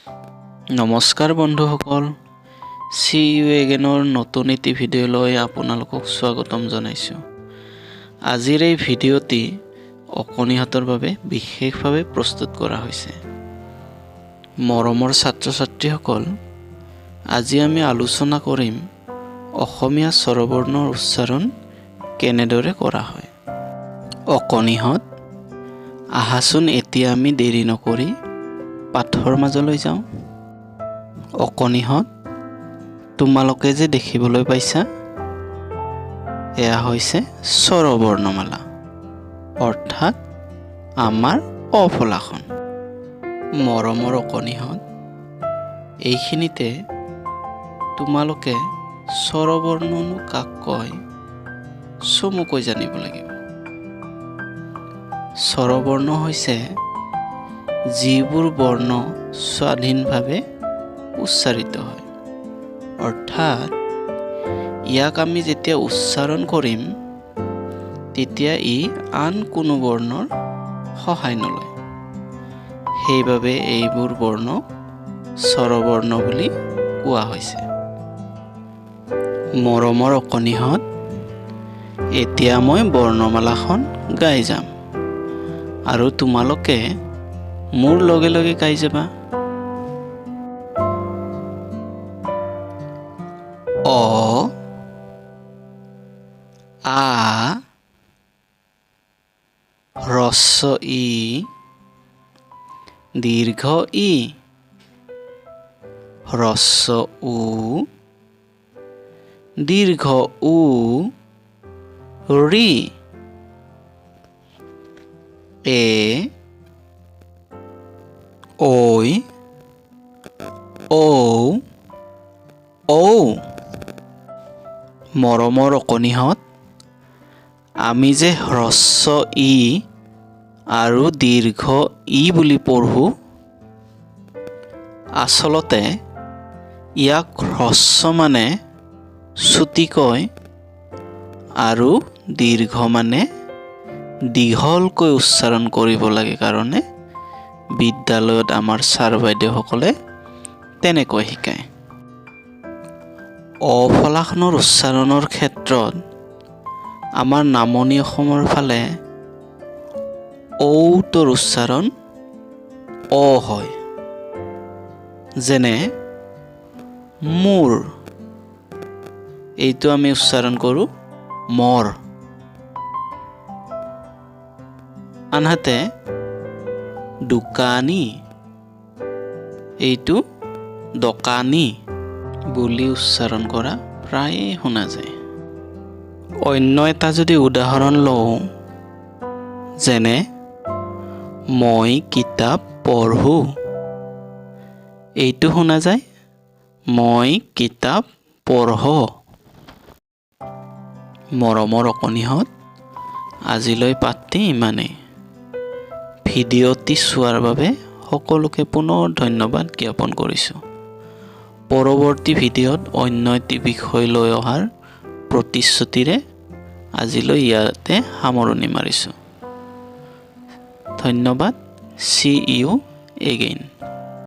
নমস্কাৰ বন্ধুসকল, সি ইউ এগেনৰ নতুন এটি ভিডিঅ'লৈ আপোনালোকক স্বাগতম জনাইছোঁ। আজিৰ এই ভিডিঅ'টি অকণিহঁতৰ বাবে বিশেষভাৱে প্ৰস্তুত কৰা হৈছে। মৰমৰ ছাত্ৰ-ছাত্ৰীসকল, আজি আমি আলোচনা কৰিম অসমীয়া স্বৰবৰ্ণৰ উচ্চাৰণ কেনেদৰে কৰা হয়। অকণিহঁত, আহাচোন এতিয়া আমি দেৰি নকৰি পাঠৰ মাজলৈ যাওঁ। অকণিহঁত, তোমালোকে যে দেখিবলৈ পাইছা, এয়া হৈছে স্বৰবৰ্ণমালা, অৰ্থাৎ আমাৰ অ ফলাখন। মৰমৰ অকণিহঁত, এইখিনিতে তোমালোকে স্বৰবৰ্ণনো কাক কয় চমুকৈ জানিব লাগিব। স্বৰবৰ্ণ হৈছে যিবোৰ বৰ্ণ স্বাধীনভাৱে উচ্চাৰিত হয়, অৰ্থাৎ ইয়াক আমি যেতিয়া উচ্চাৰণ কৰিম তেতিয়া ই আন কোনো বৰ্ণৰ সহায় নলয়। সেইবাবে এইবোৰ বৰ্ণক স্বৰবৰ্ণ বুলি কোৱা হৈছে। মৰমৰ অকণিহঁত, এতিয়া মই বৰ্ণমালাখন গাই যাম আৰু তোমালোকে মোৰ লগে লগে গাই যাবা। অ, আ, হ্ৰস্ব ই, দীৰ্ঘ ই, হ্ৰস্ব উ, দীৰ্ঘ উ, ঋ, এ, ঐ, ঔ, ঔ। মৰমৰ অকণিহঁত, আমি যে হ্ৰস্ব ই আৰু দীৰ্ঘ ই বুলি পঢ়োঁ, আচলতে ইয়াক হ্ৰস্ব মানে চুটিকৈ আৰু দীৰ্ঘ মানে দীঘলকৈ উচ্চাৰণ কৰিব লাগে কাৰণে বিদ্যালয়ত আমাৰ ছাৰ বাইদেউসকলে তেনেকৈ শিকায়। অ ফলাখনৰ উচ্চাৰণৰ ক্ষেত্ৰত আমাৰ নামনি অসমৰ ফালে ঔটোৰ উচ্চাৰণ অ হয়, যেনে মোৰ, এইটো আমি উচ্চাৰণ কৰোঁ মৰ। আনহাতে দোকানী, এইটো দোকানী বুলি উচ্চাৰণ কৰা প্ৰায়ে শুনা যায়। অন্য এটা যদি উদাহৰণ লওঁ, যেনে মই কিতাপ পঢ়োঁ, এইটো শুনা যায় মই কিতাপ পঢ়োঁ। মৰমৰ অকণিহঁত, আজিলৈ পাঠটি ইমানেই। ভিডিঅ'টি চোৱাৰ বাবে সকলোকে পুনৰ ধন্যবাদ জ্ঞাপন কৰিছোঁ। পৰৱৰ্তী ভিডিঅ'ত অন্য এটি বিষয় লৈ অহাৰ প্ৰতিশ্ৰুতিৰে আজিলৈ ইয়াতে সামৰণি মাৰিছোঁ। ধন্যবাদ। সি ইউ এগেইন।